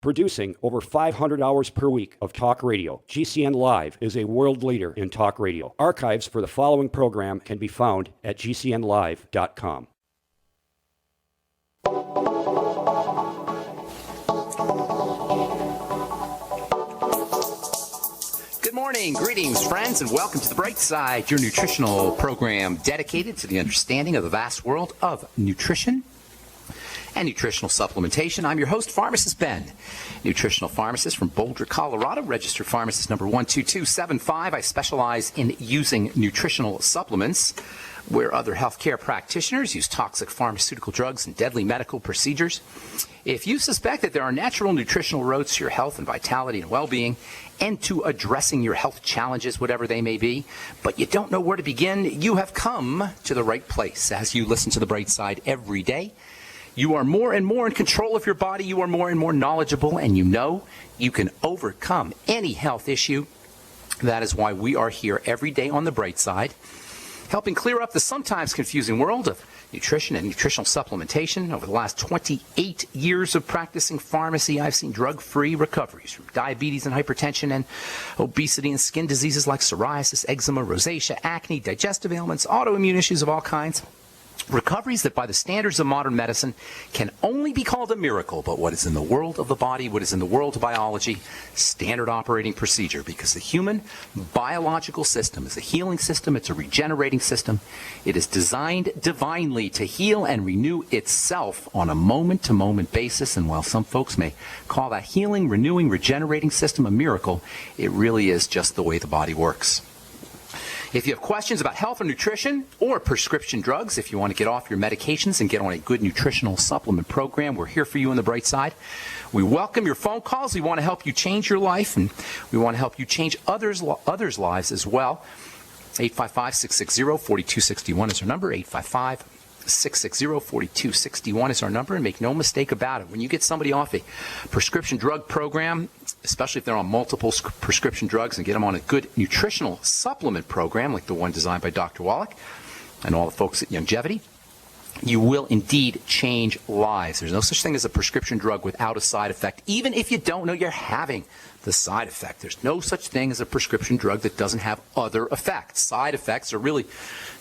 Producing over 500 hours per week of talk radio, GCN Live is a world leader in talk radio. Archives for the following program can be found at gcnlive.com. Good morning, greetings, friends, and welcome to The Bright Side, your nutritional program dedicated to the understanding of the vast world of nutrition and nutritional supplementation. I'm your host, Pharmacist Ben, nutritional pharmacist from Boulder, Colorado, registered pharmacist number 12275. I specialize in using nutritional supplements where other healthcare practitioners use toxic pharmaceutical drugs and deadly medical procedures. If you suspect that there are natural nutritional roads to your health and vitality and well-being and to addressing your health challenges, whatever they may be, but you don't know where to begin, you have come to the right place. As you listen to The Bright Side every day, you are more and more in control of your body, you are more and more knowledgeable, and you know you can overcome any health issue. That is why we are here every day on The Bright Side, helping clear up the sometimes confusing world of nutrition and nutritional supplementation. Over the last 28 years of practicing pharmacy, I've seen drug-free recoveries from diabetes and hypertension and obesity and skin diseases like psoriasis, eczema, rosacea, acne, digestive ailments, autoimmune issues of all kinds. Recoveries that by the standards of modern medicine can only be called a miracle, but what is in the world of the body, what is in the world of biology, standard operating procedure, because the human biological system is a healing system, it's a regenerating system. It is designed divinely to heal and renew itself on a moment-to-moment basis, and while some folks may call that healing, renewing, regenerating system a miracle, it really is just the way the body works. If you have questions about health or nutrition or prescription drugs, if you want to get off your medications and get on a good nutritional supplement program, we're here for you on The Bright Side. We welcome your phone calls. We want to help you change your life, and we want to help you change others' lives as well. 855-660-4261 is our number. 855-660-4261 is our number, and make no mistake about it. When you get somebody off a prescription drug program, especially if they're on multiple prescription drugs, and get them on a good nutritional supplement program like the one designed by Dr. Wallach and all the folks at Longevity, you will indeed change lives. There's no such thing as a prescription drug without a side effect, even if you don't know you're having the side effect. There's no such thing as a prescription drug that doesn't have other effects. Side effects are really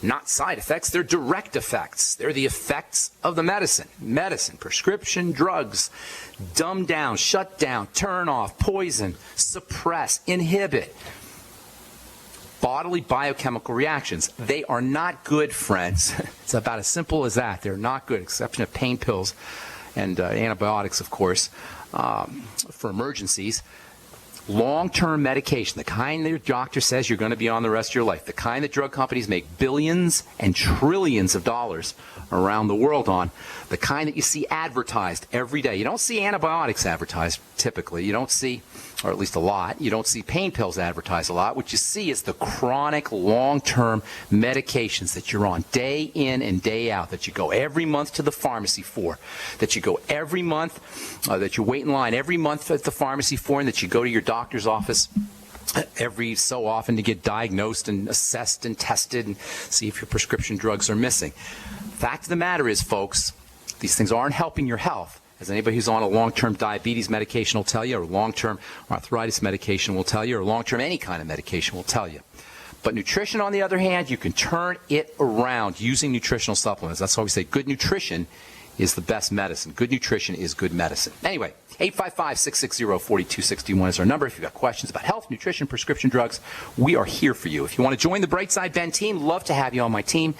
not side effects, they're direct effects. They're the effects of the medicine. Medicine, prescription drugs, dumb down, shut down, turn off, poison, suppress, inhibit bodily biochemical reactions. They are not good, friends. It's about as simple as that. They're not good, exception of pain pills and antibiotics, of course, for emergencies. Long-term medication, the kind that your doctor says you're going to be on the rest of your life, the kind that drug companies make billions and trillions of dollars around the world on, the kind that you see advertised every day. You don't see antibiotics advertised typically. You don't see, or at least a lot, you don't see pain pills advertised a lot. What you see is the chronic, long-term medications that you're on day in and day out, that you go every month to the pharmacy for, that you go every month, that you wait in line every month at the pharmacy for, and that you go to your doctor's office every so often to get diagnosed and assessed and tested and see if your prescription drugs are missing. Fact of the matter is, folks, these things aren't helping your health. As anybody who's on a long-term diabetes medication will tell you, or long-term arthritis medication will tell you, or long-term any kind of medication will tell you. But nutrition, on the other hand, you can turn it around using nutritional supplements. That's why we say good nutrition is the best medicine. Good nutrition is good medicine. Anyway, 855-660-4261 is our number. If you've got questions about health, nutrition, prescription drugs, we are here for you. If you want to join the Bright Side Ben team, love to have you on my team.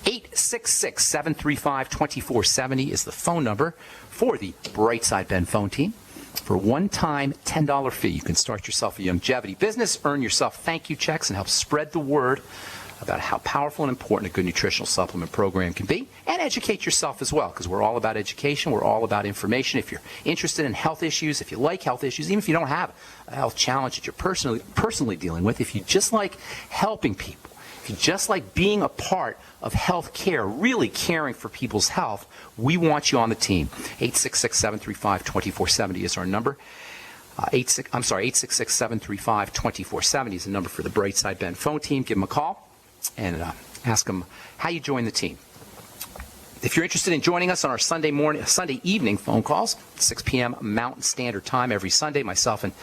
866-735-2470 is the phone number for the Bright Side Ben phone team. For a one-time $10 fee, you can start yourself a longevity business, earn yourself thank you checks, and help spread the word about how powerful and important a good nutritional supplement program can be, and educate yourself as well, because we're all about education, we're all about information. If you're interested in health issues, if you like health issues, even if you don't have a health challenge that you're personally dealing with, if you just like helping people, if you just like being a part of health care, really caring for people's health, we want you on the team. 866-735-2470 is our number. 866-735-2470 is the number for the Bright Side Ben phone team. Give them a call and ask them how you join the team. If you're interested in joining us on our Sunday evening phone calls, 6 p.m. Mountain Standard Time every Sunday, myself and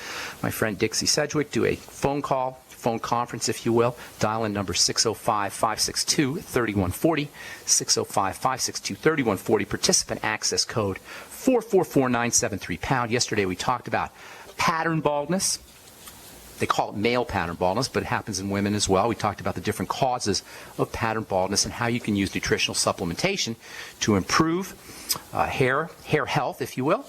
my friend Dixie Sedgwick do a phone conference, if you will. Dial in number 605-562-3140, 605-562-3140, participant access code 444973 #. Yesterday we talked about pattern baldness. They call it male pattern baldness, but it happens in women as well. We talked about the different causes of pattern baldness and how you can use nutritional supplementation to improve hair health, if you will.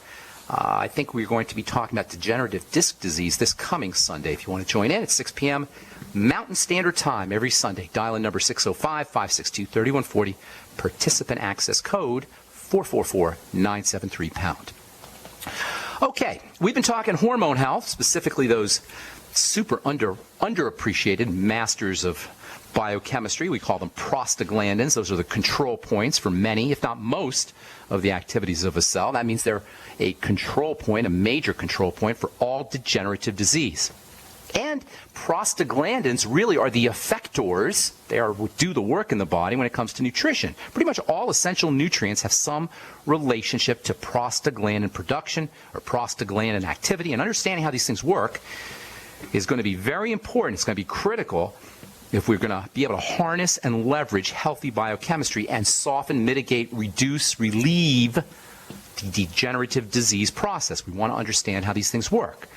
I think we're going to be talking about degenerative disc disease this coming Sunday. If you want to join in, it's 6 p.m. Mountain Standard Time every Sunday. Dial in number 605-562-3140, participant access code 444973 #. Okay, we've been talking hormone health, specifically those super underappreciated masters of biochemistry. We call them prostaglandins. Those are the control points for many, if not most, of the activities of a cell. That means they're a control point, a major control point for all degenerative disease. And prostaglandins really are the effectors. They do the work in the body when it comes to nutrition. Pretty much all essential nutrients have some relationship to prostaglandin production or prostaglandin activity. And understanding how these things work is going to be very important. It's going to be critical if we're going to be able to harness and leverage healthy biochemistry and soften, mitigate, reduce, relieve the degenerative disease process. We want to understand how these things work.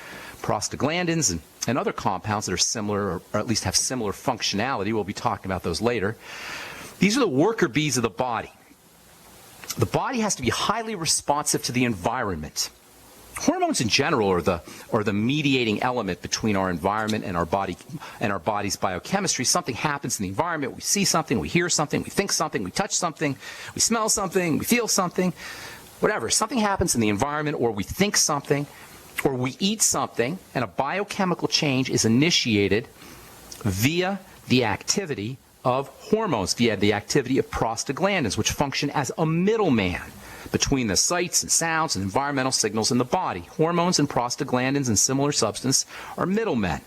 Prostaglandins and other compounds that are similar, or at least have similar functionality, we'll be talking about those later. These are the worker bees of the body. The body has to be highly responsive to the environment. Hormones in general are the mediating element between our environment and our body and our body's biochemistry. Something happens in the environment. We see something, we hear something, we think something, we touch something, we smell something, we feel something, whatever. Something happens in the environment, or we think something, or we eat something, and a biochemical change is initiated via the activity of hormones, via the activity of prostaglandins, which function as a middleman between the sights and sounds and environmental signals in the body. Hormones and prostaglandins and similar substance are middlemen.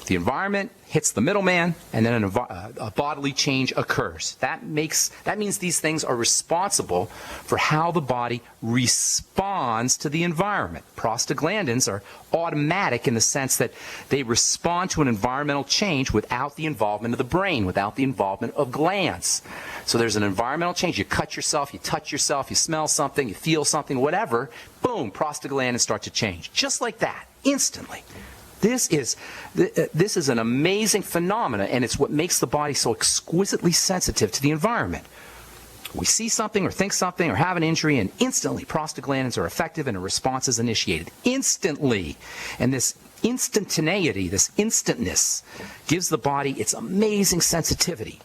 The environment hits the middleman, and then a bodily change occurs. That means these things are responsible for how the body responds to the environment. Prostaglandins are automatic in the sense that they respond to an environmental change without the involvement of the brain, without the involvement of glands. So there's an environmental change. You cut yourself, you touch yourself, you smell something, you feel something, whatever. Boom, prostaglandins start to change. Just like that, instantly. This is an amazing phenomenon, and it's what makes the body so exquisitely sensitive to the environment. We see something or think something or have an injury, and instantly prostaglandins are effective and a response is initiated. Instantly. And this instantaneity, this instantness, gives the body its amazing sensitivity.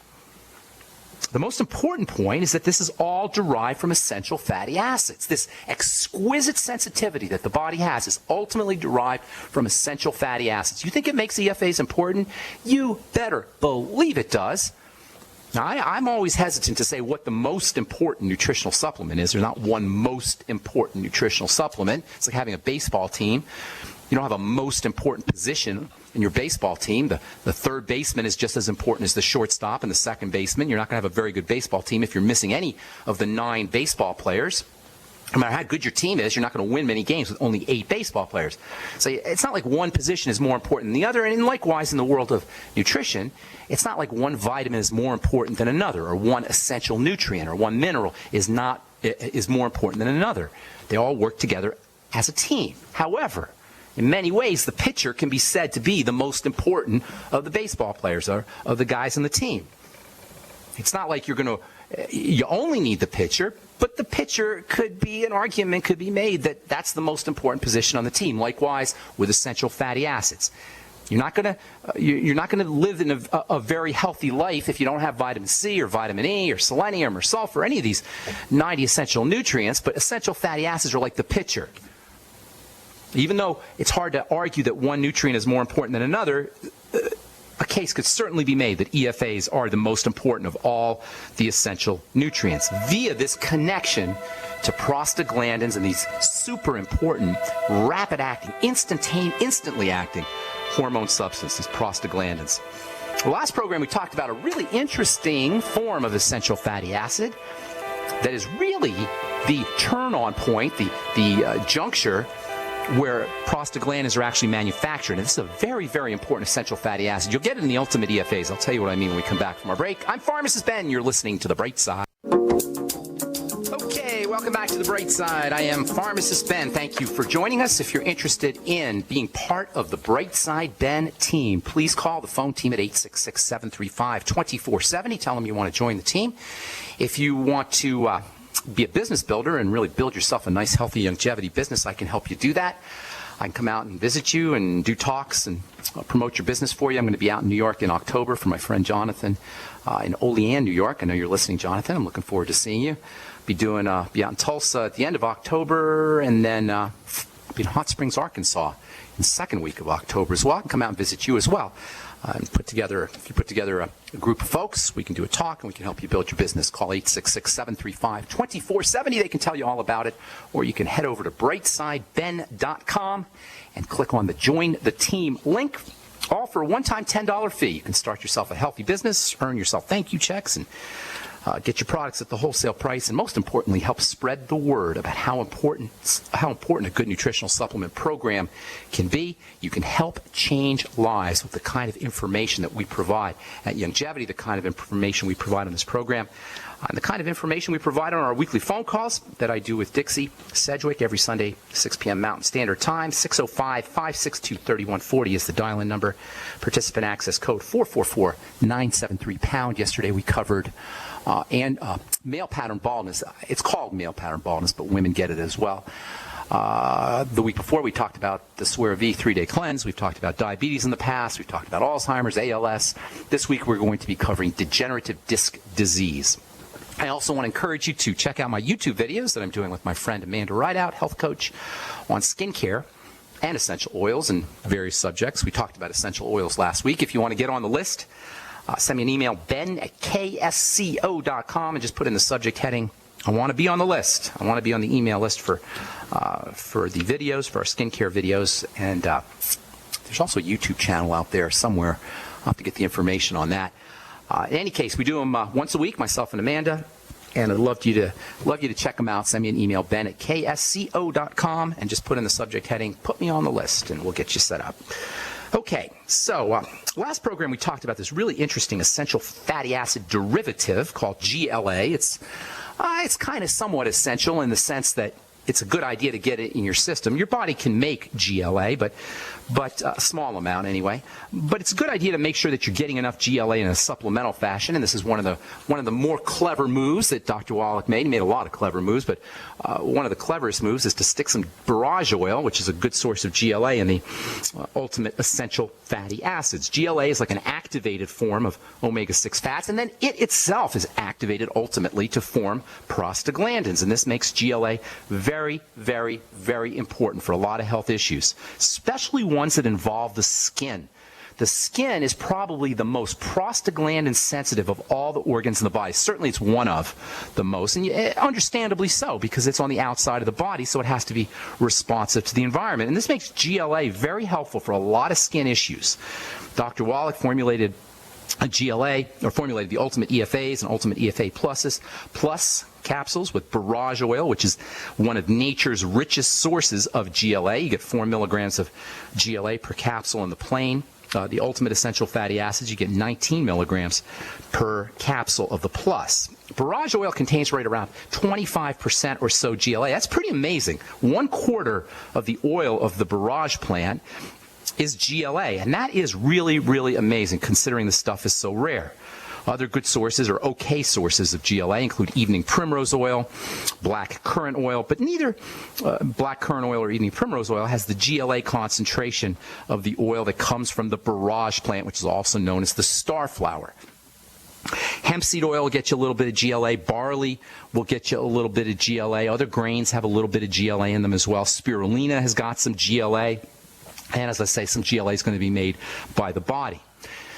The most important point is that this is all derived from essential fatty acids. This exquisite sensitivity that the body has is ultimately derived from essential fatty acids. You think it makes EFAs important? You better believe it does. Now, I'm always hesitant to say what the most important nutritional supplement is. There's not one most important nutritional supplement. It's like having a baseball team. You don't have a most important position in your baseball team. The third baseman is just as important as the shortstop and the second baseman. You're not going to have a very good baseball team if you're missing any of the 9 baseball players. No matter how good your team is, you're not going to win many games with only 8 baseball players. So it's not like one position is more important than the other. And likewise, in the world of nutrition, it's not like one vitamin is more important than another, or one essential nutrient or one mineral is more important than another. They all work together as a team. However, in many ways, the pitcher can be said to be the most important of the baseball players, or of the guys on the team. It's not like you only need the pitcher, but the pitcher an argument could be made that that's the most important position on the team. Likewise, with essential fatty acids. You're not going to live in a very healthy life if you don't have vitamin C or vitamin E or selenium or sulfur, any of these 90 essential nutrients, but essential fatty acids are like the pitcher. Even though it's hard to argue that one nutrient is more important than another, a case could certainly be made that EFAs are the most important of all the essential nutrients via this connection to prostaglandins and these super important, rapid-acting, instantly acting hormone substances, prostaglandins. Last program, we talked about a really interesting form of essential fatty acid that is really the turn-on point, the juncture where prostaglandins are actually manufactured. And this is a very, very important essential fatty acid. You'll get it in the Ultimate EFAs. I'll tell you what I mean when we come back from our break. I'm Pharmacist Ben. You're listening to The Bright Side. Okay, welcome back to The Bright Side. I am Pharmacist Ben. Thank you for joining us. If you're interested in being part of the Bright Side Ben team, please call the phone team at 866-735-2470. Tell them you want to join the team. If you want to be a business builder and really build yourself a nice, healthy longevity business, I can help you do that. I can come out and visit you and do talks and promote your business for you. I'm going to be out in New York in October for my friend Jonathan in Olean, New York. I know you're listening, Jonathan. I'm looking forward to seeing you. Be out in Tulsa at the end of October, and then be in Hot Springs, Arkansas in the second week of October as well. I can come out and visit you as well. And if you put together a group of folks, we can do a talk and we can help you build your business. Call 866-735-2470. They can tell you all about it. Or you can head over to brightsideben.com and click on the Join the Team link, all for a one-time $10 fee. You can start yourself a healthy business, earn yourself thank you checks, and get your products at the wholesale price, and most importantly, help spread the word about how important a good nutritional supplement program can be. You can help change lives with the kind of information that we provide at Longevity, the kind of information we provide on this program, and the kind of information we provide on our weekly phone calls that I do with Dixie Sedgwick every Sunday, 6 p.m. Mountain Standard Time. 605-562-3140 is the dial-in number. Participant access code 444-973-POUND. Yesterday we covered male pattern baldness. It's called male pattern baldness, but women get it as well. The week before, we talked about the Swear V 3-day cleanse. We've talked about diabetes in the past. We've talked about Alzheimer's, ALS. This week, we're going to be covering degenerative disc disease. I also want to encourage you to check out my YouTube videos that I'm doing with my friend Amanda Rideout, health coach, on skincare and essential oils and various subjects. We talked about essential oils last week. If you want to get on the list, send me an email, ben@ksco.com, and just put in the subject heading, I want to be on the list. I want to be on the email list for the videos, for our skincare videos. And there's also a YouTube channel out there somewhere. I'll have to get the information on that. In any case, we do them once a week, myself and Amanda. And I'd love you to check them out. Send me an email, ben@ksco.com, and just put in the subject heading, put me on the list, and we'll get you set up. Okay, so last program we talked about this really interesting essential fatty acid derivative called GLA. It's kind of somewhat essential in the sense that it's a good idea to get it in your system. Your body can make GLA, but a small amount anyway. But it's a good idea to make sure that you're getting enough GLA in a supplemental fashion. And this is one of the more clever moves that Dr. Wallach made. He made a lot of clever moves, but one of the cleverest moves is to stick some borage oil, which is a good source of GLA, in the ultimate essential fatty acids. GLA is like an activated form of omega-6 fats, and then it itself is activated ultimately to form prostaglandins. And this makes GLA very, very, very important for a lot of health issues, especially ones that involve the skin. The skin is probably the most prostaglandin sensitive of all the organs in the body. Certainly it's one of the most, and understandably so, because it's on the outside of the body, so it has to be responsive to the environment. And this makes GLA very helpful for a lot of skin issues. Dr. Wallach formulated a GLA, or formulated the Ultimate EFAs and Ultimate EFA plus capsules with borage oil, which is one of nature's richest sources of GLA. You get 4 milligrams of GLA per capsule in the plain. The Ultimate Essential Fatty Acids, you get 19 milligrams per capsule of the plus. Borage oil contains right around 25% or so GLA. That's pretty amazing. 1/4 of the oil of the borage plant is GLA, and that is really, really amazing considering the stuff is so rare. Other good sources, or okay sources of GLA, include evening primrose oil, black currant oil, but neither black currant oil or evening primrose oil has the GLA concentration of the oil that comes from the borage plant, which is also known as the starflower. Hemp seed oil will get you a little bit of GLA. Barley will get you a little bit of GLA. Other grains have a little bit of GLA in them as well. Spirulina has got some GLA. And as I say, some GLA is going to be made by the body.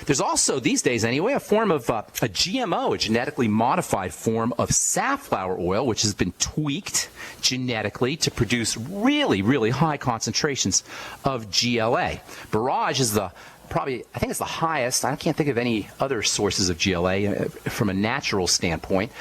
There's also, these days anyway, a form of a GMO, a genetically modified form of safflower oil, which has been tweaked genetically to produce really, really high concentrations of GLA. Borage is the I think it's the highest. I can't think of any other sources of GLA from a natural standpoint.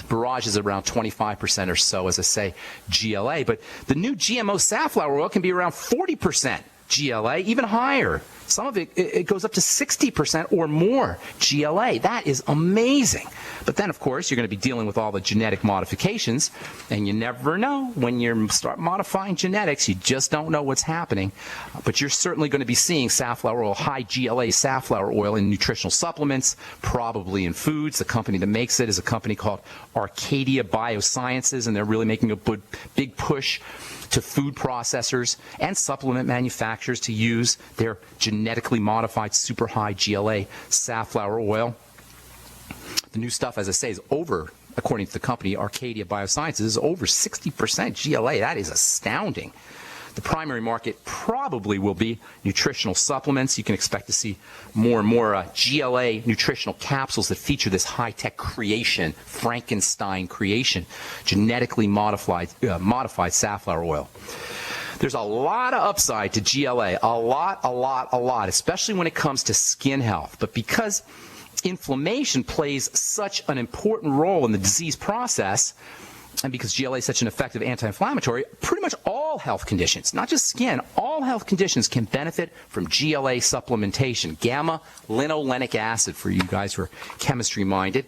Barrage is around 25% or so, as I say, GLA. But the new GMO safflower oil can be around 40% GLA, even higher. Some of it goes up to 60% or more GLA. That is amazing. But then, of course, you're going to be dealing with all the genetic modifications, and you never know when you start modifying genetics. You just don't know what's happening. But you're certainly going to be seeing safflower oil, high GLA safflower oil in nutritional supplements, probably in foods. The company that makes it is a company called Arcadia Biosciences, and they're really making a big push to food processors and supplement manufacturers to use their genetically modified super high GLA safflower oil. The new stuff, as I say, is over, according to the company Arcadia Biosciences, is over 60% GLA. That is astounding. The primary market probably will be nutritional supplements. You can expect to see more and more GLA nutritional capsules that feature this high-tech creation, Frankenstein creation, genetically modified safflower oil. There's a lot of upside to GLA, a lot, especially when it comes to skin health. But because inflammation plays such an important role in the disease process, and because GLA is such an effective anti-inflammatory, pretty much all health conditions, not just skin, all health conditions can benefit from GLA supplementation. Gamma-linolenic acid, for you guys who are chemistry-minded.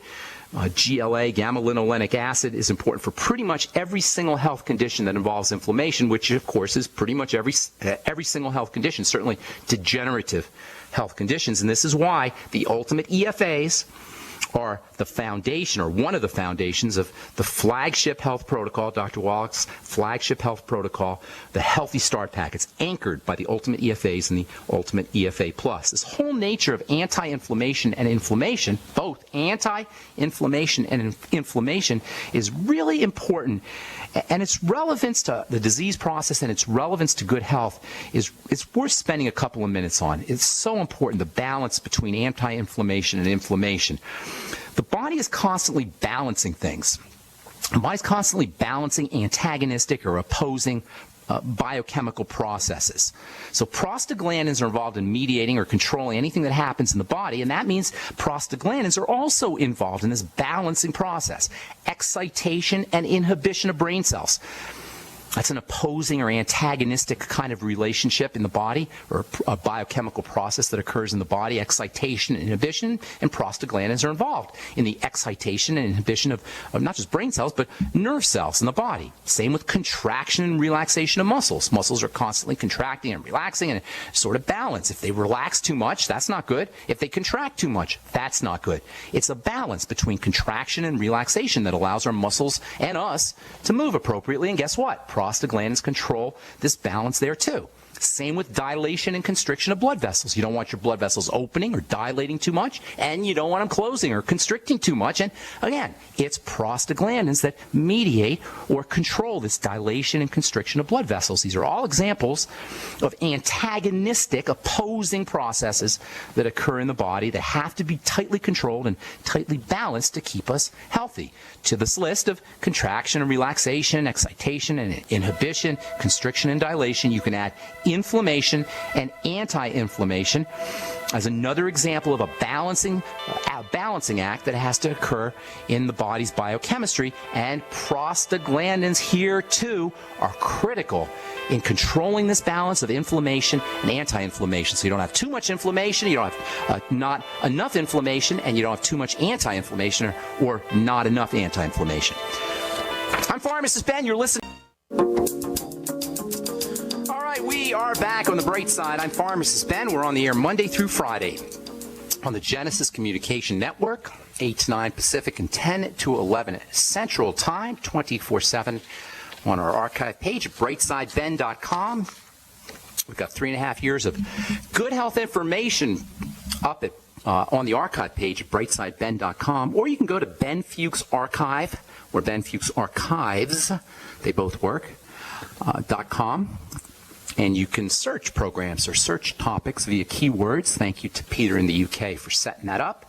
GLA, gamma-linolenic acid, is important for pretty much every single health condition that involves inflammation, which, of course, is pretty much every single health condition, certainly degenerative health conditions. And this is why the ultimate EFAs are the foundation, or one of the foundations, of the flagship health protocol, Dr. Wallach's flagship health protocol, the Healthy Start Pack. It's anchored by the Ultimate EFAs and the Ultimate EFA Plus. This whole nature of anti-inflammation and inflammation, both anti-inflammation and inflammation, is really important. And its relevance to the disease process and its relevance to good health is worth spending a couple of minutes on. It's so important, the balance between anti-inflammation and inflammation. The body is constantly balancing things. The body's constantly balancing antagonistic or opposing biochemical processes. So prostaglandins are involved in mediating or controlling anything that happens in the body, and that means prostaglandins are also involved in this balancing process, excitation and inhibition of brain cells. That's an opposing or antagonistic kind of relationship in the body, or a biochemical process that occurs in the body. Excitation and inhibition, and prostaglandins are involved in the excitation and inhibition of not just brain cells, but nerve cells in the body. Same with contraction and relaxation of muscles. Muscles are constantly contracting and relaxing, and sort of balance. If they relax too much, that's not good. If they contract too much, that's not good. It's a balance between contraction and relaxation that allows our muscles and us to move appropriately, and guess what? Prostaglandins control this balance there too. Same with dilation and constriction of blood vessels. You don't want your blood vessels opening or dilating too much, and you don't want them closing or constricting too much. And again, it's prostaglandins that mediate or control this dilation and constriction of blood vessels. These are all examples of antagonistic, opposing processes that occur in the body that have to be tightly controlled and tightly balanced to keep us healthy. To this list of contraction and relaxation, excitation and inhibition, constriction and dilation, you can add inflammation and anti-inflammation as another example of a balancing act that has to occur in the body's biochemistry. And prostaglandins here too are critical in controlling this balance of inflammation and anti-inflammation. So you don't have too much inflammation, you don't have not enough inflammation, and you don't have too much anti-inflammation or not enough anti-inflammation. I'm Pharmacist Ben. You're listening. We are back on the bright side. I'm Pharmacist Ben. We're on the air Monday through Friday on the Genesis Communication Network, 8 to 9 Pacific and 10 to 11 Central Time, 24/7 on our archive page at brightsideben.com. We've got 3.5 years of good health information up at on the archive page at brightsideben.com, or you can go to Ben Fuchs Archive, or Ben Fuchs Archives, they both work, .com. And you can search programs or search topics via keywords. Thank you to Peter in the UK for setting that up.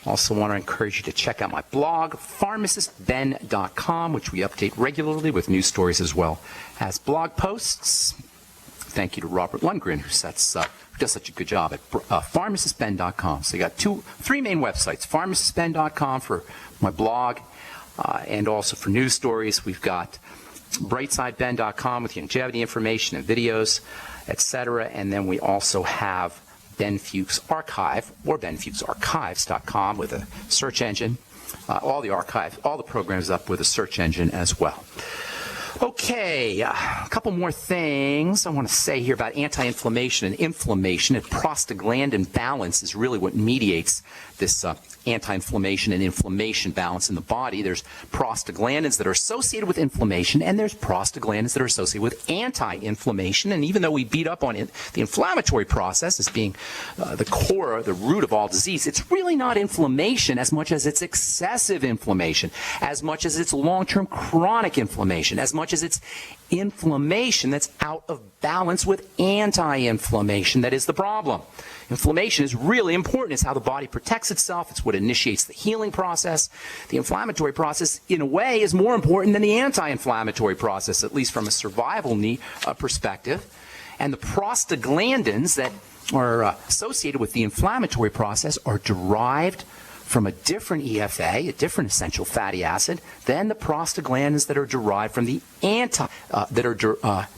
Also want to encourage you to check out my blog, pharmacistben.com, which we update regularly with news stories as well as blog posts. thank you to Robert Lundgren, who does such a good job at pharmacistben.com. So you got three main websites: pharmacistben.com for my blog, and also for news stories. We've got brightsideben.com with longevity information and videos, etc. And then we also have Ben Fuchs Archive, or benfuchsarchives.com with a search engine. All the programs up with a search engine as well. Okay, a couple more things I want to say here about anti-inflammation and inflammation. And prostaglandin balance is really what mediates this anti-inflammation and inflammation balance in the body. There's prostaglandins that are associated with inflammation, and there's prostaglandins that are associated with anti-inflammation. And even though we beat up on the inflammatory process as being the core, the root of all disease, it's really not inflammation as much as it's excessive inflammation, as much as it's long-term chronic inflammation, as much as it's inflammation that's out of balance with anti-inflammation that is the problem. Inflammation is really important. It's how the body protects itself. It's what initiates the healing process. The inflammatory process, in a way, is more important than the anti-inflammatory process, at least from a survival perspective. And the prostaglandins that are associated with the inflammatory process are derived from a different EFA, a different essential fatty acid, than the prostaglandins that are derived from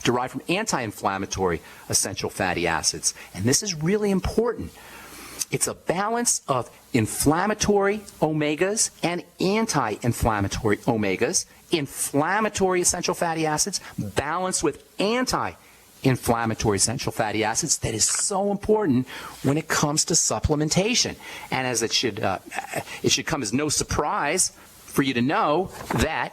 derived from anti-inflammatory essential fatty acids. And this is really important. It's a balance of inflammatory omegas and anti-inflammatory omegas, inflammatory essential fatty acids balanced with anti-inflammatory essential fatty acids that is so important when it comes to supplementation. And as it should come as no surprise for you to know that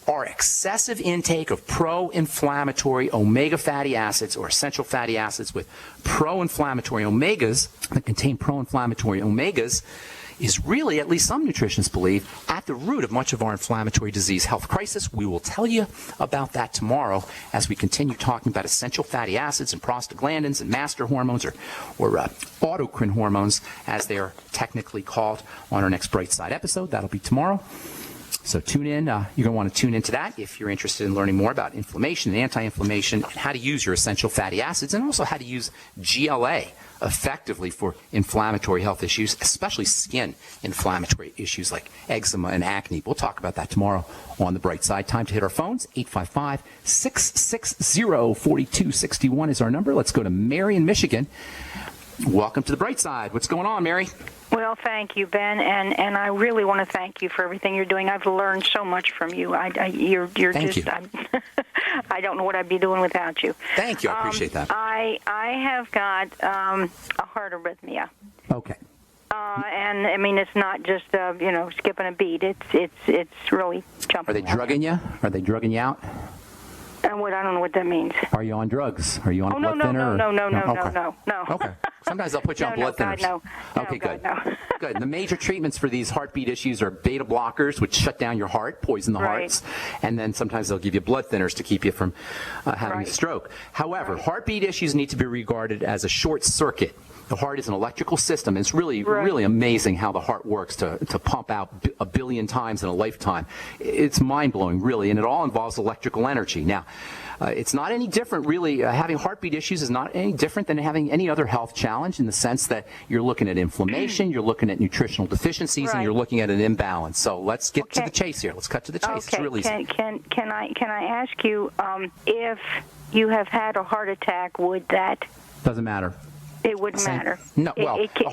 our excessive intake of pro-inflammatory omega fatty acids or essential fatty acids with pro-inflammatory omegas that contain pro-inflammatory omegas is really, at least some nutritionists believe, at the root of much of our inflammatory disease health crisis. We will tell you about that tomorrow as we continue talking about essential fatty acids and prostaglandins and master hormones or autocrine hormones, as they are technically called, on our next Bright Side episode. That'll be tomorrow. So tune in. You're going to want to tune into that if you're interested in learning more about inflammation and anti-inflammation and how to use your essential fatty acids, and also how to use GLA effectively for inflammatory health issues, especially skin inflammatory issues like eczema and acne. We'll talk about that tomorrow on The Bright Side. Time to hit our phones. 855-660-4261 is our number. Let's go to Mary in Michigan. Welcome to The Bright Side. What's going on, Mary? Well, thank you, Ben, and I really want to thank you for everything you're doing. I've learned so much from you. You're thank just. You. I don't know what I'd be doing without you. Thank you. I appreciate that. I have got a heart arrhythmia. Okay. And I mean, it's not just skipping a beat. It's really jumping. Are they drugging you? Are they drugging you out? I don't know what that means. Are you on drugs? Are you on blood thinner? No. Okay. Sometimes they'll put you on blood thinners. No. Okay, good. Good. The major treatments for these heartbeat issues are beta blockers, which shut down your heart, poison the hearts, and then sometimes they'll give you blood thinners to keep you from having a stroke. However, heartbeat issues need to be regarded as a short circuit. The heart is an electrical system. It's really amazing how the heart works to pump out a billion times in a lifetime. It's mind-blowing, really, and it all involves electrical energy. Now, it's not any different, really. Having heartbeat issues is not any different than having any other health challenge, in the sense that you're looking at inflammation, you're looking at nutritional deficiencies, and you're looking at an imbalance. So let's get to the chase here. Let's cut to the chase. Okay. It's really easy. Can I ask you if you have had a heart attack? Would that? Doesn't matter. It wouldn't matter. No. Well, a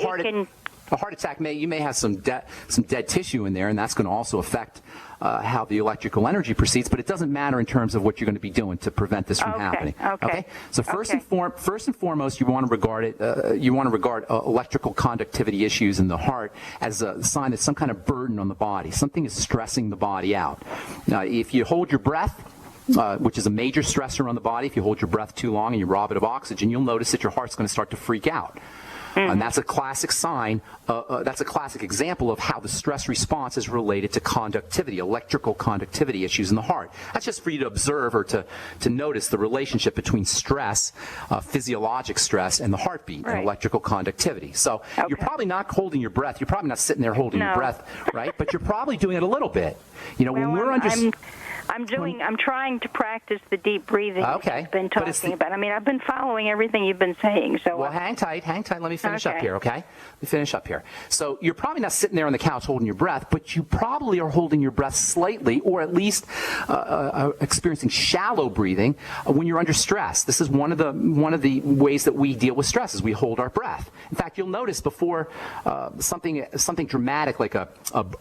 heart attack you may have some dead tissue in there, and that's going to also affect how the electrical energy proceeds. But it doesn't matter in terms of what you're going to be doing to prevent this from happening. Okay. So first and foremost, you want to regard electrical conductivity issues in the heart as a sign of some kind of burden on the body. Something is stressing the body out. Now, if you hold your breath, which is a major stressor on the body, if you hold your breath too long and you rob it of oxygen, you'll notice that your heart's going to start to freak out. And that's a classic sign, that's a classic example of how the stress response is related to conductivity, electrical conductivity issues in the heart. That's just for you to observe or to notice the relationship between stress, physiologic stress, and the heartbeat and electrical conductivity. So you're probably not holding your breath. You're probably not sitting there holding your breath, right? But you're probably doing it a little bit. When we're I'm trying to practice the deep breathing you've been talking about. I mean, I've been following everything you've been saying. So well, hang tight. Let me finish up here, okay? Let me finish up here. So you're probably not sitting there on the couch holding your breath, but you probably are holding your breath slightly, or at least experiencing shallow breathing when you're under stress. This is one of the ways that we deal with stress is we hold our breath. In fact, you'll notice before something dramatic like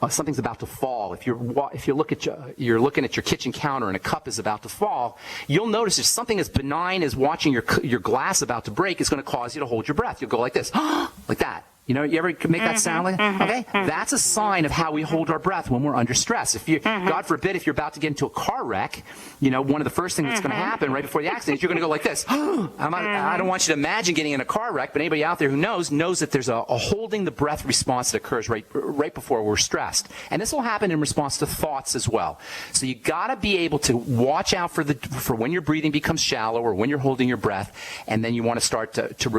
something's about to fall. If you're looking at your kitchen counter and a cup is about to fall, you'll notice if something as benign as watching your glass about to break is going to cause you to hold your breath. You'll go like this, like that. You know, you ever make that sound like that? Okay? That's a sign of how we hold our breath when we're under stress. If you, God forbid, if you're about to get into a car wreck, you know, one of the first things that's going to happen right before the accident is you're going to go like this. I don't want you to imagine getting in a car wreck, but anybody out there who knows that there's a holding the breath response that occurs right before we're stressed. And this will happen in response to thoughts as well. So you got to be able to watch out for when your breathing becomes shallow or when you're holding your breath, and then you want to start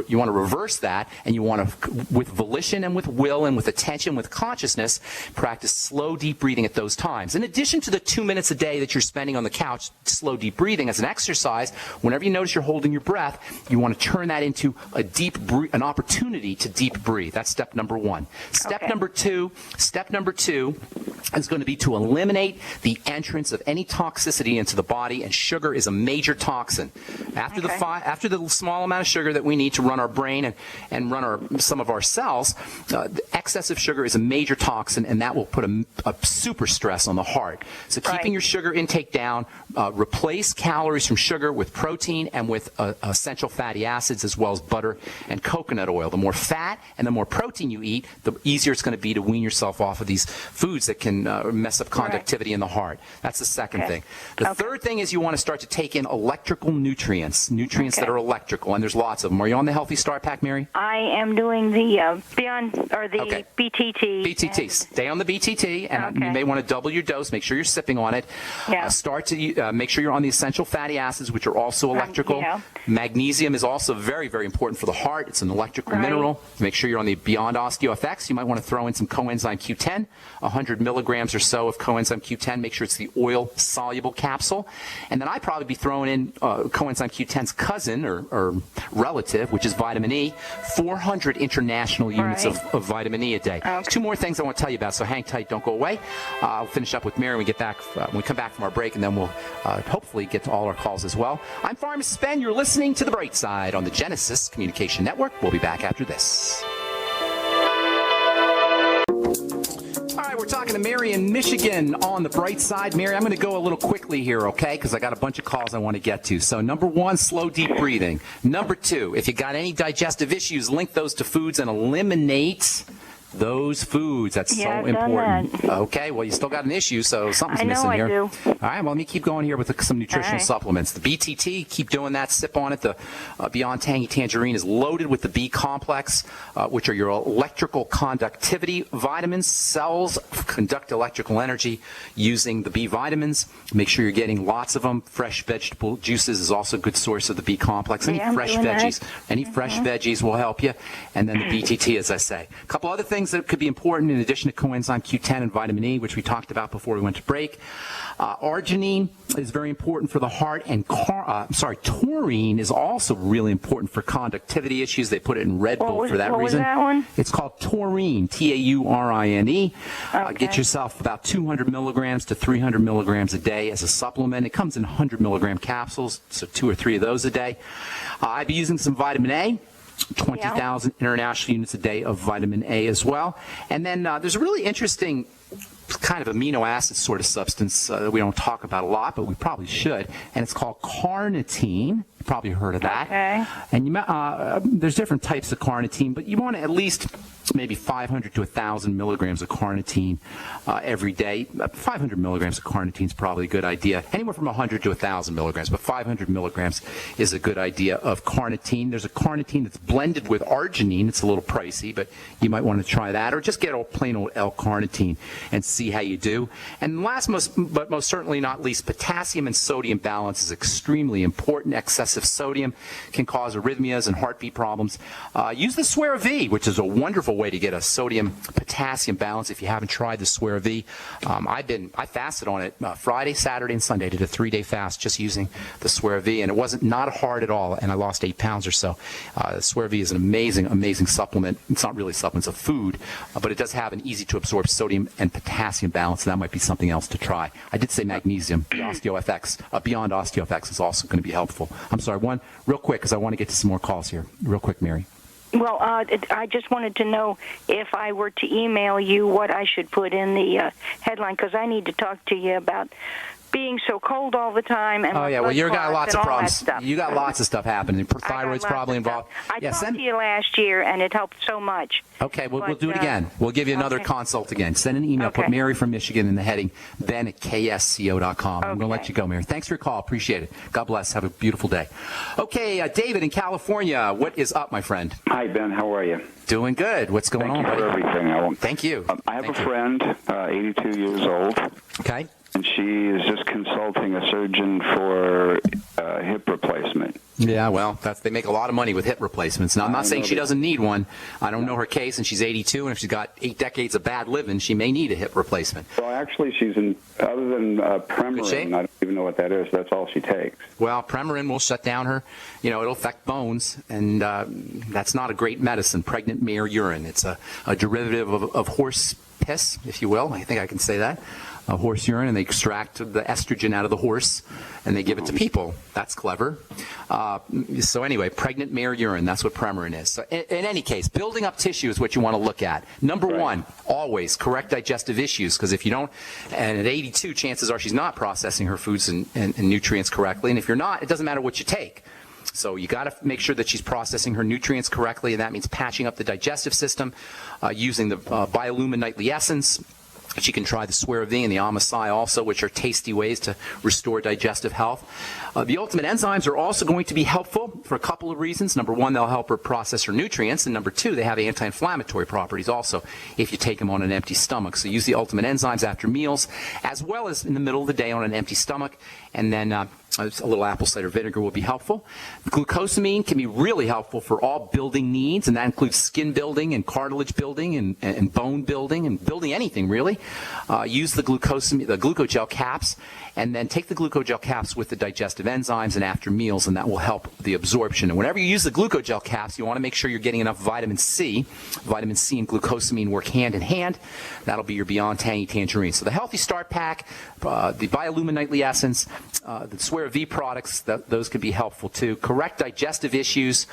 you want to reverse that, and you want to, with volition and with will and with attention, with consciousness, practice slow, deep breathing at those times. In addition to the 2 minutes a day that you're spending on the couch, slow, deep breathing as an exercise, whenever you notice you're holding your breath, you want to turn that into an opportunity to deep breathe. That's step number one. Step number two is going to be to eliminate the entrance of any toxicity into the body, and sugar is a major toxin. After the small amount of sugar that we need to run our brain and run some of our cells, excessive sugar is a major toxin, and that will put a super stress on the heart. So keeping your sugar intake down, replace calories from sugar with protein and with essential fatty acids, as well as butter and coconut oil. The more fat and the more protein you eat, the easier it's going to be to wean yourself off of these foods that can mess up conductivity in the heart. That's the second thing. The third thing is you want to start to take in electrical nutrients that are electrical, and there's lots of them. Are you on the Healthy Start Pack, Mary? I am doing the BTT. BTT. Stay on the BTT, and you may want to double your dose. Make sure you're sipping on it. Start to make sure you're on the essential fatty acids, which are also electrical. Magnesium is also very, very important for the heart. It's an electrical mineral. Make sure you're on the Beyond OsteoFX. You might want to throw in some coenzyme Q10, 100 milligrams or so of coenzyme Q10. Make sure it's the oil-soluble capsule. And then I'd probably be throwing in coenzyme Q10's cousin or relative, which is vitamin E, 400 international units of vitamin E a day. Two more things I want to tell you about, so hang tight, don't go away. I'll finish up with Mary when we come back from our break, and then we'll hopefully get to all our calls as well. I'm Pharmacist Ben. You're listening to The Bright Side on the Genesis Communication Network. We'll be back after this. All right, we're talking to Mary in Michigan on The Bright Side. Mary, I'm going to go a little quickly here, okay, because I got a bunch of calls I want to get to. So number one, slow, deep breathing. Number two, if you got any digestive issues, link those to foods and eliminate those foods. That's so important. Okay, well, you still got an issue, so something's missing here. I do. All right, well, let me keep going here with some nutritional supplements. The BTT, keep doing that. Sip on it. The Beyond Tangy Tangerine is loaded with the B complex, which are your electrical conductivity vitamins. Cells conduct electrical energy using the B vitamins. Make sure you're getting lots of them. Fresh vegetable juices is also a good source of the B complex. Any fresh veggies will help you. And then the BTT, as I say. A couple other things that could be important in addition to coenzyme Q10 and vitamin E, which we talked about before we went to break. Arginine is very important for the heart, and taurine is also really important for conductivity issues. They put it in Red Bull for that reason. What was that one? It's called taurine, Taurine. Get yourself about 200 milligrams to 300 milligrams a day as a supplement. It comes in 100 milligram capsules, so 2 or 3 of those a day. I'd be using some vitamin A. 20,000 international units a day of vitamin A as well. And then there's a really interesting kind of amino acid sort of substance that we don't talk about a lot, but we probably should, and it's called carnitine. You've probably heard of that. Okay. And there's different types of carnitine, but you want to at least maybe 500 to 1,000 milligrams of carnitine every day. 500 milligrams of carnitine is probably a good idea. Anywhere from 100 to 1,000 milligrams, but 500 milligrams is a good idea of carnitine. There's a carnitine that's blended with arginine. It's a little pricey, but you might want to try that, or just get plain old L-carnitine and see how you do. And last, but most certainly not least, potassium and sodium balance is extremely important. Excessive sodium can cause arrhythmias and heartbeat problems. Use the Swear V, which is a wonderful way to get a sodium-potassium balance if you haven't tried the Swear V. I fasted on it Friday, Saturday, and Sunday. I did a 3-day fast just using the Swear V, and it wasn't not hard at all, and I lost 8 pounds or so. The Swear V is an amazing, amazing supplement. It's not really a supplement, it's a food, but it does have an easy-to-absorb sodium and potassium balance, and that might be something else to try. I did say magnesium. The OsteoFX, Beyond OsteoFX is also going to be helpful. I'm sorry, one real quick, because I want to get to some more calls here. Real quick, Mary. Well, I just wanted to know if I were to email you what I should put in the headline, because I need to talk to you about being so cold all the time. And well, you got lots of problems. You got lots of stuff happening. Thyroid's probably involved. I talked to you last year, and it helped so much. Okay, we'll do it again. We'll give you another consult again. Send an email. Put Mary from Michigan in the heading, Ben at ksco.com. I'm going to let you go, Mary. Thanks for your call. Appreciate it. God bless. Have a beautiful day. Okay, David in California. What is up, my friend? Hi, Ben. How are you? Doing good. What's going on, buddy? Thank you for everything. Thank you. I have a friend, 82 years old. Okay. And she is just consulting a surgeon for hip replacement. Yeah, well, they make a lot of money with hip replacements. Now, I'm not saying she doesn't need one. I don't know her case, and she's 82, and if she's got 8 decades of bad living, she may need a hip replacement. Well, actually, she's other than Premarin, I don't even know what that is. That's all she takes. Well, Premarin will shut down her, it'll affect bones, and that's not a great medicine, pregnant mare urine. It's a derivative of horse piss, if you will. I think I can say that. Horse urine, and they extract the estrogen out of the horse, and they give it to people. That's clever. So anyway, pregnant mare urine, that's what Premarin is. So in any case, building up tissue is what you want to look at. Number one, always correct digestive issues, because if you don't, and at 82, chances are she's not processing her foods and nutrients correctly, and if you're not, it doesn't matter what you take. So you got to make sure that she's processing her nutrients correctly, and that means patching up the digestive system, using the Biolumin Nightly Essence. She can try the Swear V and the Amasai also, which are tasty ways to restore digestive health. The Ultimate Enzymes are also going to be helpful for a couple of reasons. Number one, they'll help her process her nutrients. And number two, they have anti-inflammatory properties also if you take them on an empty stomach. So use the Ultimate Enzymes after meals, as well as in the middle of the day on an empty stomach. And then a little apple cider vinegar will be helpful. Glucosamine can be really helpful for all building needs, and that includes skin building and cartilage building and bone building and building anything, really. Use the glucogel caps, and then take the glucogel caps with the digestive enzymes and after meals, and that will help the absorption. And whenever you use the glucogel caps, you want to make sure you're getting enough vitamin C. Vitamin C and glucosamine work hand in hand. That'll be your Beyond Tangy Tangerine. So the Healthy Start Pack, the Biolumin Nightly Essence, the Swear V products, those can be helpful too. Correct digestive issues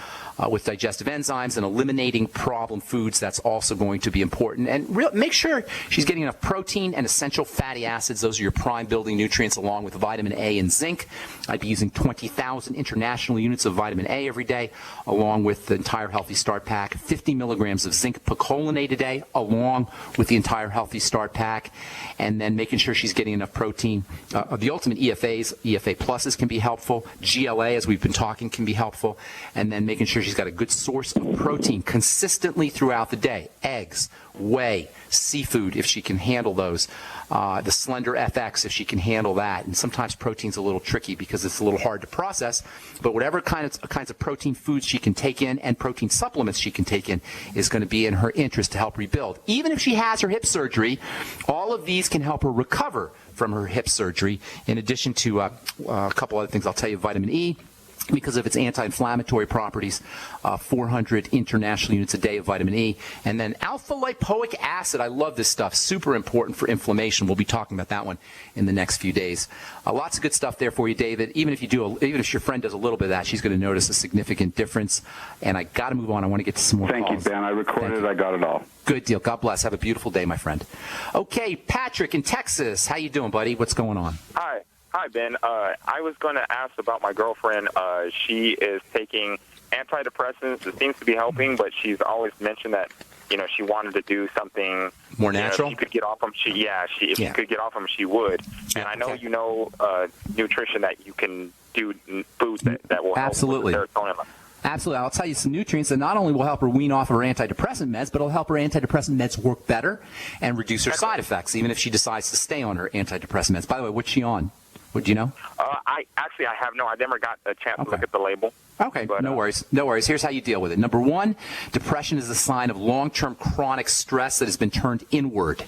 with digestive enzymes and eliminating problem foods, that's also going to be important. And make sure she's getting enough protein and essential fatty acids. Those are your prime building nutrients, along with vitamin A and zinc. I'd be using 20,000 international units of vitamin A every day, along with the entire Healthy Start Pack, 50 milligrams of zinc picolinate a day, along with the entire Healthy Start Pack, and then making sure she's getting enough protein. The Ultimate EFAs, EFA Pluses can be helpful. GLA, as we've been talking, can be helpful. And then making sure she's got a good source of protein consistently throughout the day. Eggs, whey, seafood, if she can handle those. The Slender FX, if she can handle that. And sometimes protein's a little tricky because it's a little hard to process. But whatever kinds of protein foods she can take in and protein supplements she can take in is going to be in her interest to help rebuild. Even if she has her hip surgery, all of these can help her recover from her hip surgery, in addition to a couple other things. I'll tell you, vitamin E, because of its anti-inflammatory properties, 400 international units a day of vitamin E. And then alpha-lipoic acid. I love this stuff. Super important for inflammation. We'll be talking about that one in the next few days. Lots of good stuff there for you, David. Even if your friend does a little bit of that, she's going to notice a significant difference. And I got to move on. I want to get to some more calls. Thank you, Ben. I recorded it. I got it all. Good deal. God bless. Have a beautiful day, my friend. Okay, Patrick in Texas. How you doing, buddy? What's going on? Hi, Ben. I was going to ask about my girlfriend. She is taking antidepressants. It seems to be helping, but she's always mentioned that, she wanted to do something more natural. If she could get off them, she could get off them, she would. And I know nutrition, that you can do foods that will Absolutely. help with the serotonin. Absolutely. I'll tell you some nutrients that not only will help her wean off of her antidepressant meds, but it'll help her antidepressant meds work better and reduce her side effects, even if she decides to stay on her antidepressant meds. By the way, what's she on? Would you know? I have no. I never got a chance to look at the label. Okay, but, no worries. No worries. Here's how you deal with it. Number one, depression is a sign of long-term chronic stress that has been turned inward.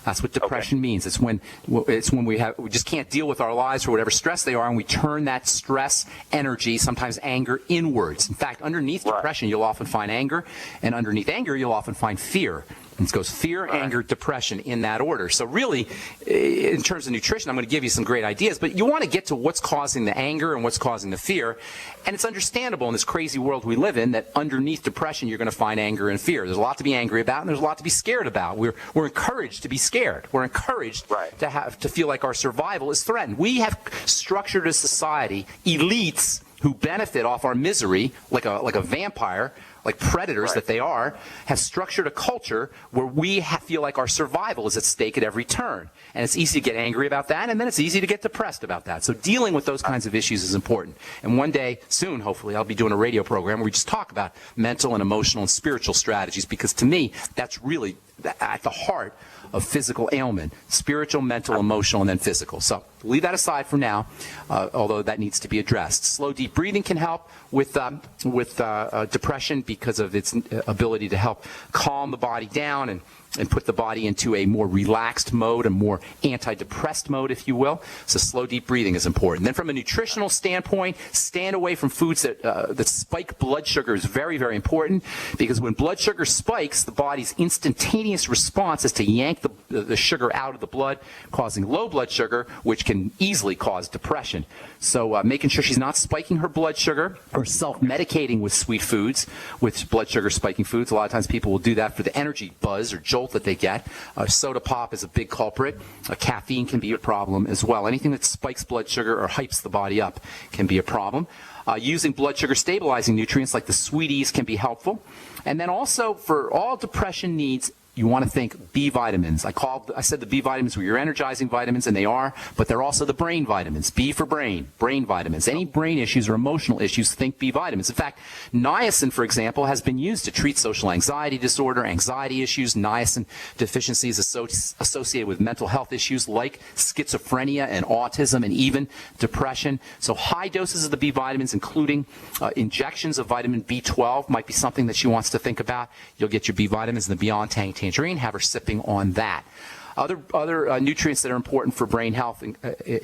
That's what depression means. It's when we just can't deal with our lives for whatever stress they are, and we turn that stress, energy, sometimes anger, inwards. In fact, underneath depression, you'll often find anger, and underneath anger, you'll often find fear. And it goes fear, anger, depression in that order. So really, in terms of nutrition, I'm going to give you some great ideas, but you want to get to what's causing the anger and what's causing the fear. And it's understandable in this crazy world we live in that underneath depression, you're going to find anger and fear. There's a lot to be angry about, and there's a lot to be scared about. We're encouraged to be scared. We're encouraged to feel like our survival is threatened. We have structured a society, elites who benefit off our misery like a vampire, like predators that they are, have structured a culture where we feel like our survival is at stake at every turn. And it's easy to get angry about that, and then it's easy to get depressed about that. So dealing with those kinds of issues is important. And one day, soon, hopefully, I'll be doing a radio program where we just talk about mental and emotional and spiritual strategies, because to me, that's really at the heart of physical ailment: spiritual, mental, emotional, and then physical. So leave that aside for now, although that needs to be addressed. Slow, deep breathing can help with depression because of its ability to help calm the body down and put the body into a more relaxed mode, a more antidepressed mode, if you will. So slow, deep breathing is important. Then from a nutritional standpoint, stand away from foods that spike blood sugar is very, very important, because when blood sugar spikes, the body's instantaneous response is to yank the sugar out of the blood, causing low blood sugar, which can easily cause depression. So making sure she's not spiking her blood sugar or self-medicating with sweet foods, with blood sugar spiking foods. A lot of times people will do that for the energy buzz or jolt that they get. Soda pop is a big culprit. Caffeine can be a problem as well. Anything that spikes blood sugar or hypes the body up can be a problem. Using blood sugar stabilizing nutrients like the sweeties can be helpful. And then also for all depression needs, you want to think B vitamins. I said the B vitamins were your energizing vitamins, and they are, but they're also the brain vitamins. B for brain vitamins. Any brain issues or emotional issues, think B vitamins. In fact, niacin, for example, has been used to treat social anxiety disorder, anxiety issues. Niacin deficiency is associated with mental health issues like schizophrenia and autism and even depression. So high doses of the B vitamins, including injections of vitamin B12, might be something that she wants to think about. You'll get your B vitamins in the Beyond Tangerine. Have her sipping on that. Other nutrients that are important for brain health, in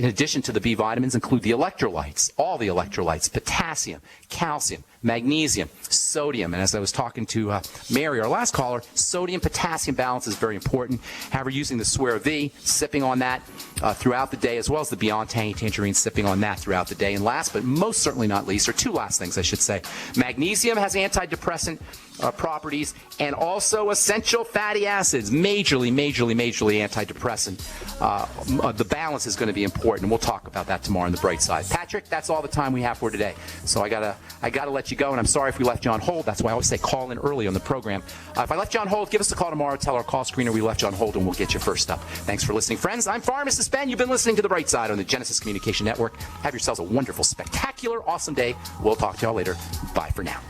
addition to the B vitamins, include the electrolytes, all the electrolytes: potassium, calcium, magnesium, sodium. And as I was talking to Mary, our last caller, sodium-potassium balance is very important. Have her using the Swear V, sipping on that throughout the day, as well as the Beyond Tangy Tangerine, sipping on that throughout the day. And last, but most certainly not least, or two last things I should say, magnesium has antidepressant properties, and also essential fatty acids, majorly antidepressant. The balance is going to be important, and we'll talk about that tomorrow on The Bright Side. Patrick, that's all the time we have for today. So I gotta let you go, and I'm sorry if we left you on hold. That's why I always say call in early on the program. If I left you on hold, give us a call tomorrow. Tell our call screener we left you on hold, and we'll get you first up. Thanks for listening, friends. I'm Pharmacist Ben. You've been listening to The Bright Side on the Genesis Communication Network. Have yourselves a wonderful, spectacular, awesome day. We'll talk to y'all later. Bye for now.